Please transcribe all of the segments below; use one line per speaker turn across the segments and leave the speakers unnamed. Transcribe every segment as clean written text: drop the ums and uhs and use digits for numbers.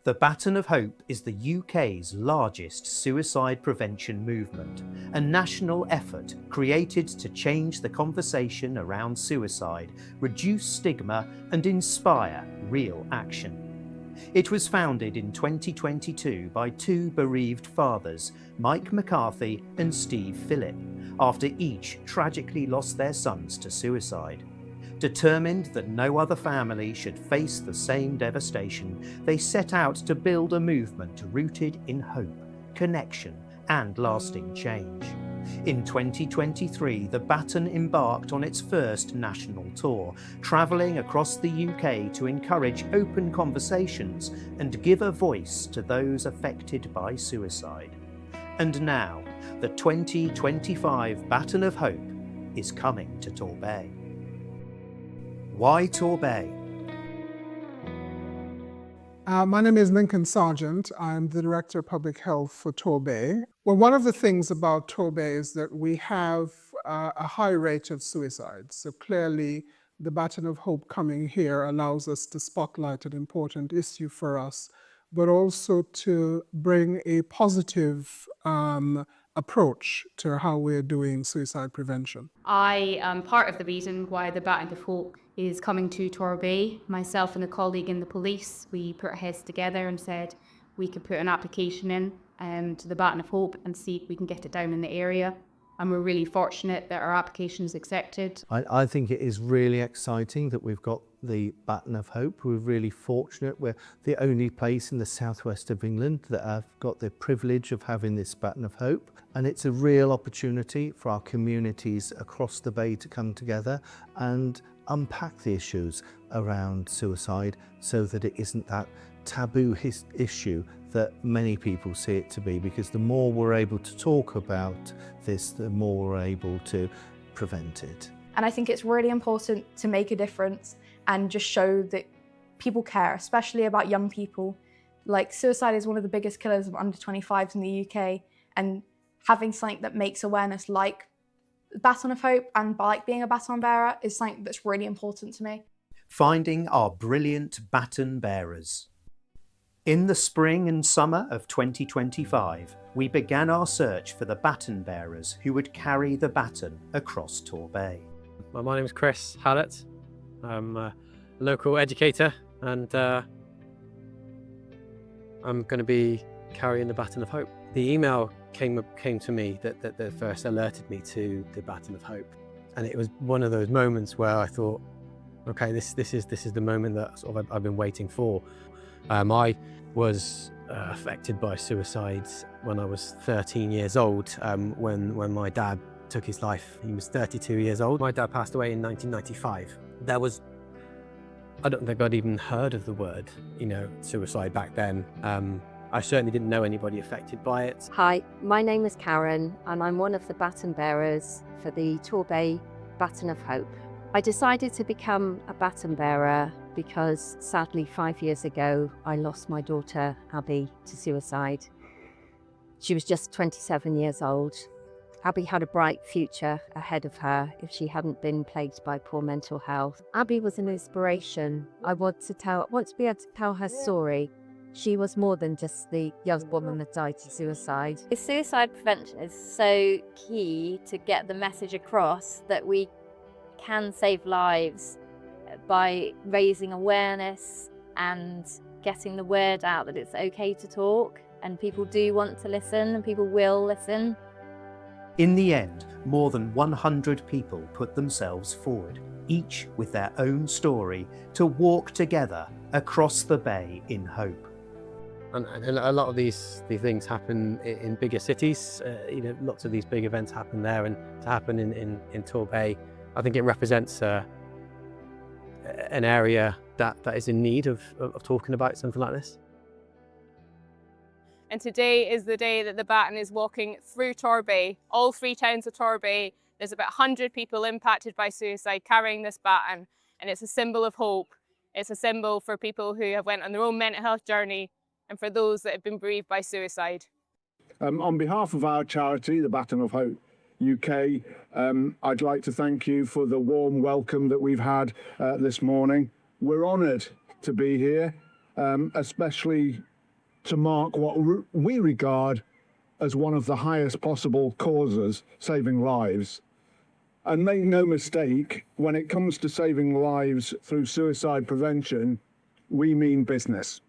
The Baton of Hope is the UK's largest suicide prevention movement, a national effort created to change the conversation around suicide, reduce stigma and inspire real action. It was founded in 2022 by two bereaved fathers, Mike McCarthy and Steve Phillip, after each tragically lost their sons to suicide. Determined that no other family should face the same devastation, they set out to build a movement rooted in hope, connection, and lasting change. In 2023, the Baton embarked on its first national tour, travelling across the UK to encourage open conversations and give a voice to those affected by suicide. And now, the 2025 Baton of Hope is coming to Torbay. Why Torbay?
My name is Lincoln Sargent. I'm the Director of Public Health for Torbay. Well, one of the things about Torbay is that we have a high rate of suicides. So clearly, the Baton of Hope coming here allows us to spotlight an important issue for us, but also to bring a positive approach to how we're doing suicide prevention.
I am part of the reason why the Baton of Hope is coming to Torbay. Myself and a colleague in the police, we put our heads together and said we could put an application in to the Baton of Hope and see if we can get it down in the area. And we're really fortunate that our application is accepted.
I think it is really exciting that we've got the Baton of Hope. We're really fortunate. We're the only place in the southwest of England that have got the privilege of having this Baton of Hope. And it's a real opportunity for our communities across the bay to come together and unpack the issues around suicide so that it isn't that taboo issue that many people see it to be, because the more we're able to talk about this, the more we're able to prevent it.
And I think it's really important to make a difference and just show that people care, especially about young people. Like, suicide is one of the biggest killers of under 25s in the UK, and having something that makes awareness like Baton of Hope and like being a baton bearer is something that's really important to me.
Finding our brilliant baton bearers. In the spring and summer of 2025, we began our search for the baton bearers who would carry the baton across Torbay.
My name is Chris Hallett. I'm a local educator, and I'm going to be carrying the Baton of Hope. The email came to me that first alerted me to the Baton of Hope, and it was one of those moments where I thought, okay, this is the moment that sort of I've been waiting for. I was affected by suicide when I was 13 years old, when my dad took his life. He was 32 years old. My dad passed away in 1995. I don't think I'd even heard of the word, suicide back then. I certainly didn't know anybody affected by it.
Hi, my name is Karen, and I'm one of the baton bearers for the Torbay Baton of Hope. I decided to become a baton bearer because, sadly, 5 years ago, I lost my daughter, Abby, to suicide. She was just 27 years old. Abby had a bright future ahead of her if she hadn't been plagued by poor mental health. Abby was an inspiration. I want to be able to tell her story. She was more than just the young woman that died to suicide.
Suicide prevention is so key to get the message across that we can save lives by raising awareness and getting the word out that it's okay to talk, and people do want to listen and people will listen.
In the end, more than 100 people put themselves forward, each with their own story, to walk together across the bay in hope.
And a lot of these things happen in bigger cities. Lots of these big events happen there, and to happen in Torbay, I think it represents an area that is in need of talking about something like this.
And today is the day that the Baton is walking through Torbay, all three towns of Torbay. There's about 100 people impacted by suicide carrying this baton, and it's a symbol of hope. It's a symbol for people who have went on their own mental health journey and for those that have been bereaved by suicide.
On behalf of our charity, the Baton of Hope UK, I'd like to thank you for the warm welcome that we've had this morning. We're honoured to be here, especially to mark what we regard as one of the highest possible causes, saving lives. And make no mistake, when it comes to saving lives through suicide prevention, we mean business.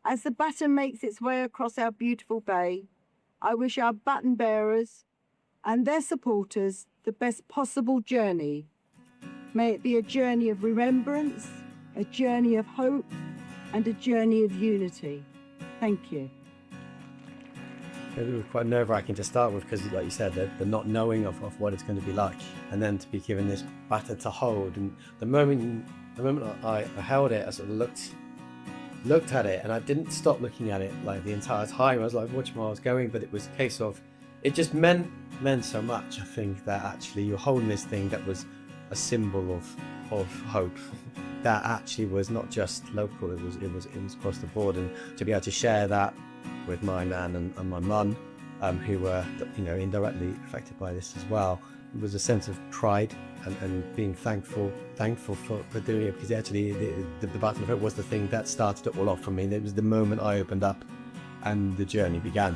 As the baton makes its way across our beautiful bay, I wish our baton bearers and their supporters the best possible journey. May it be a journey of remembrance, a journey of hope, and a journey of unity. Thank you.
It was quite nerve-wracking to start with because, like you said, the not knowing of what it's going to be like, and then to be given this baton to hold. And the moment I held it, I sort of looked at it, and I didn't stop looking at it like the entire time. I was like watching where I was going, but it was a case of it just meant so much. I think that actually you're holding this thing that was a symbol of hope. That actually was not just local; it was across the board, and to be able to share that with my nan and my mum, who were indirectly affected by this as well, it was a sense of pride and being thankful for doing it, because actually the Baton of Hope was the thing that started it all off for me. It was the moment I opened up and the journey began.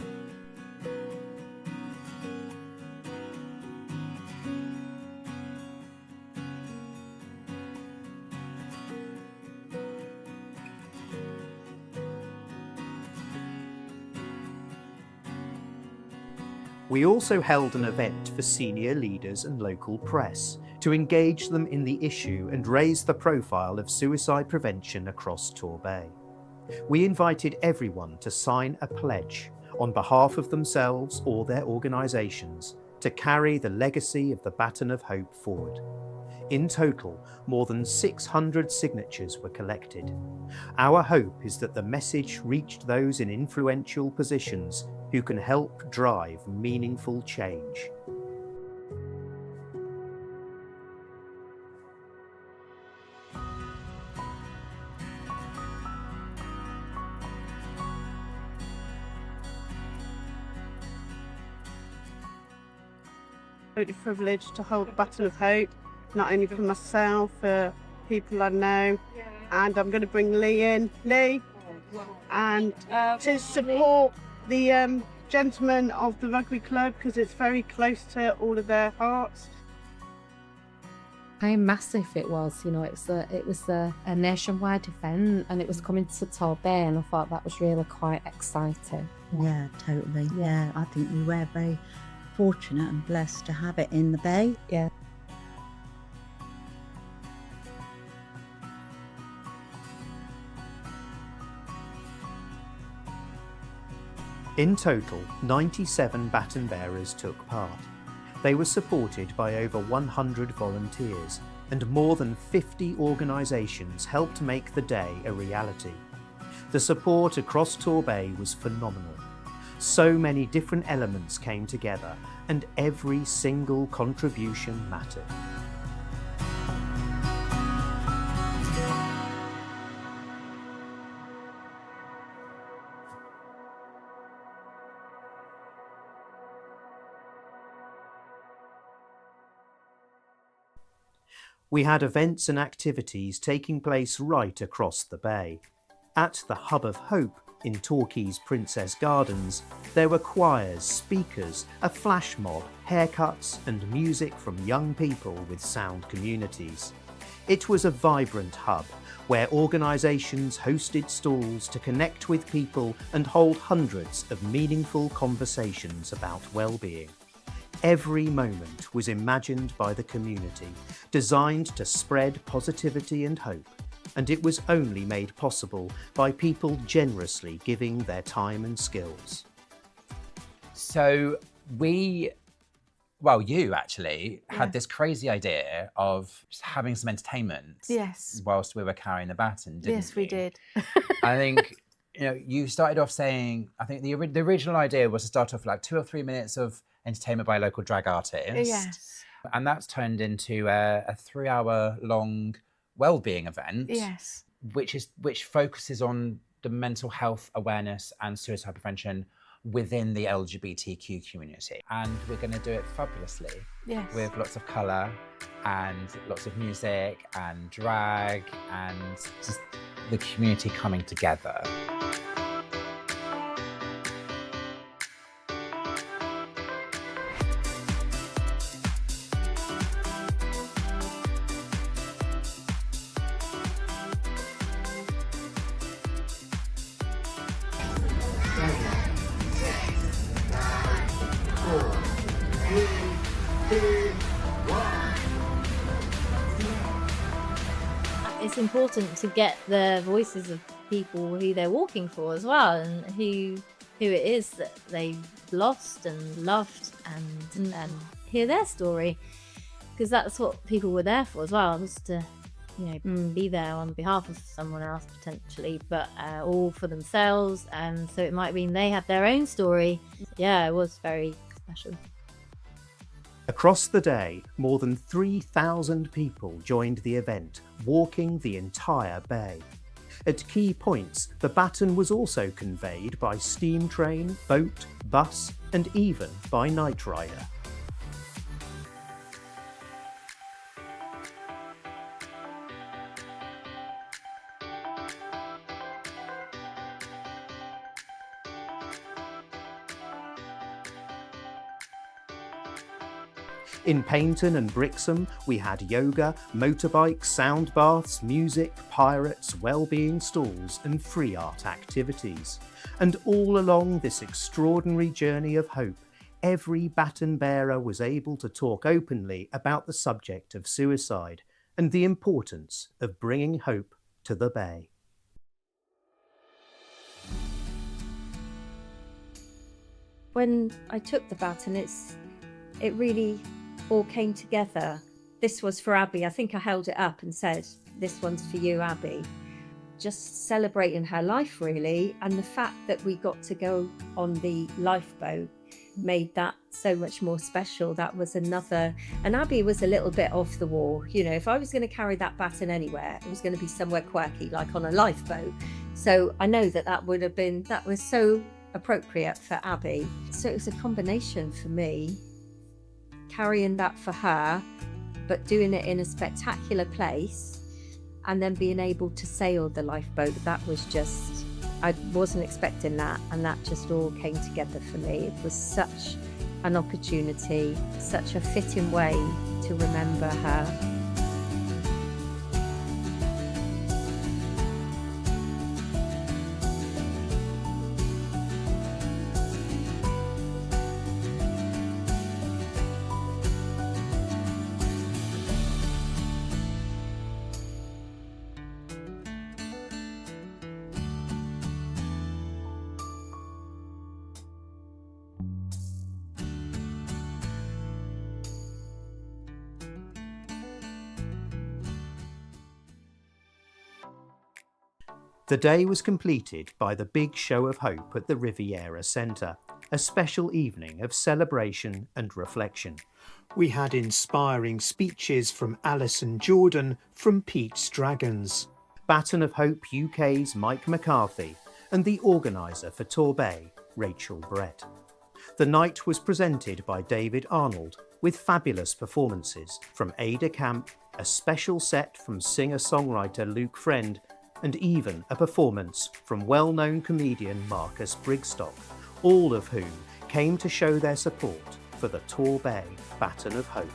We also held an event for senior leaders and local press to engage them in the issue and raise the profile of suicide prevention across Torbay. We invited everyone to sign a pledge on behalf of themselves or their organisations to carry the legacy of the Baton of Hope forward. In total, more than 600 signatures were collected. Our hope is that the message reached those in influential positions who can help drive meaningful change.
The privilege to hold the Baton of Hope, not only for myself, for people I know, and I'm going to bring Lee in, and to support the gentlemen of the rugby club, because it's very close to all of their hearts.
How massive it was, it was a nationwide event, and it was coming to Torbay, and I thought that was really quite exciting.
Yeah, totally. Yeah, I think we were very fortunate and blessed to have it in the bay.
Yeah.
In total, 97 baton bearers took part. They were supported by over 100 volunteers, and more than 50 organisations helped make the day a reality. The support across Torbay was phenomenal. So many different elements came together, and every single contribution mattered. We had events and activities taking place right across the bay. At the Hub of Hope in Torquay's Princess Gardens, there were choirs, speakers, a flash mob, haircuts and music from young people with sound communities. It was a vibrant hub where organisations hosted stalls to connect with people and hold hundreds of meaningful conversations about well-being. Every moment was imagined by the community, designed to spread positivity and hope, and it was only made possible by people generously giving their time and skills.
So you actually had this crazy idea of just having some entertainment.
Yes.
Whilst we were carrying the baton, didn't
Yes, we
you?
did.
I think, you started off saying, I think the original idea was to start off like 2 or 3 minutes of entertainment by a local drag artist.
Yes.
And that's turned into a 3-hour-long well-being event.
Yes.
Which focuses on the mental health awareness and suicide prevention within the LGBTQ community. And we're going to do it fabulously.
Yes.
With lots of colour and lots of music and drag and just the community coming together.
It's important to get the voices of people who they're walking for as well, and who it is that they've lost and loved, and hear their story, because that's what people were there for as well, was to be there on behalf of someone else potentially, but all for themselves. And so it might mean they had their own story. Yeah, it was very special.
Across the day, more than 3,000 people joined the event, walking the entire bay. At key points, the baton was also conveyed by steam train, boat, bus, and even by night rider. In Paignton and Brixham, we had yoga, motorbikes, sound baths, music, pirates, wellbeing stalls and free art activities. And all along this extraordinary journey of hope, every baton bearer was able to talk openly about the subject of suicide and the importance of bringing hope to the bay.
When I took the baton, it really all came together. This was for Abby. I think I held it up and said, "This one's for you, Abby." Just celebrating her life, really, and the fact that we got to go on the lifeboat made that so much more special. That was another, and Abby was a little bit off the wall. If I was going to carry that baton anywhere, it was going to be somewhere quirky, like on a lifeboat. So I know that was so appropriate for Abby. So it was a combination for me, carrying that for her, but doing it in a spectacular place, and then being able to sail the lifeboat. That was just, I wasn't expecting that, and that just all came together for me. It was such an opportunity, such a fitting way to remember her.
The day was completed by the big show of hope at the Riviera Centre, a special evening of celebration and reflection. We had inspiring speeches from Alison Jordan from Pete's Dragons, Baton of Hope UK's Mike McCarthy, and the organiser for Torbay, Rachel Brett. The night was presented by David Arnold with fabulous performances from Ada Camp, a special set from singer-songwriter Luke Friend, and even a performance from well-known comedian Marcus Brigstock, all of whom came to show their support for the Torbay Baton of Hope.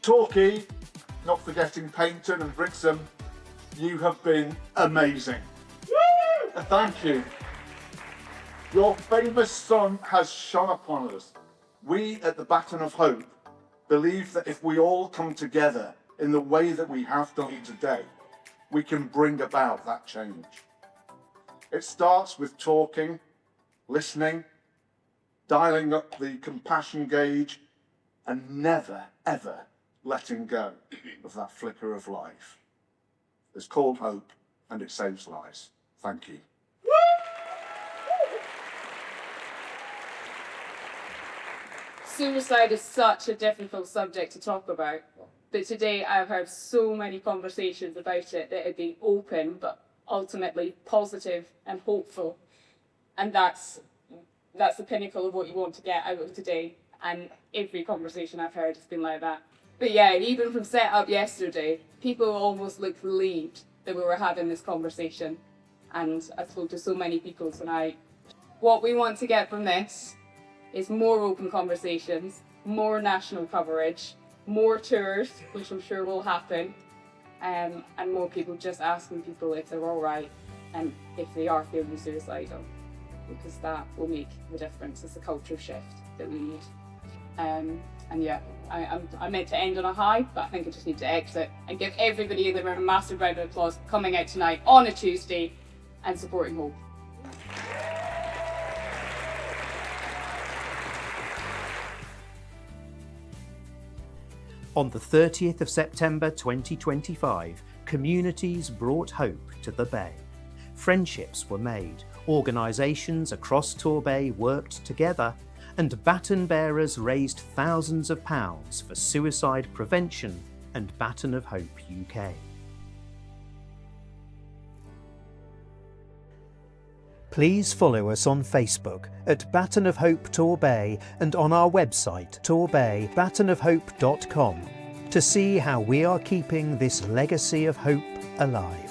Torquay, not forgetting Paignton and Brixham, you have been amazing. Thank you. Your famous sun has shone upon us. We at the Baton of Hope believe that if we all come together in the way that we have done today, we can bring about that change. It starts with talking, listening, dialing up the compassion gauge, and never, ever letting go of that flicker of life. It's called hope, and it saves lives. Thank you.
Suicide is such a difficult subject to talk about, but today I've heard so many conversations about it that have been open, but ultimately positive and hopeful. And that's the pinnacle of what you want to get out of today. And every conversation I've heard has been like that. But yeah, even from set up yesterday, people almost looked relieved that we were having this conversation. And I spoke to so many people tonight. What we want to get from this
is more open conversations, more national coverage, more tours, which I'm sure will happen, and more people just asking people if they're all right and if they are feeling suicidal, because that will make the difference. It's a culture shift that we need. And yeah, I meant to end on a high, but I think I just need to exit and give everybody in the room a massive round of applause for coming out tonight on a Tuesday and supporting Hope.
On the 30th of September 2025, communities brought hope to the Bay. Friendships were made, organisations across Torbay worked together, and baton bearers raised thousands of pounds for suicide prevention and Baton of Hope UK. Please follow us on Facebook at Baton of Hope Torbay and on our website torbay-batonofhope.com to see how we are keeping this legacy of hope alive.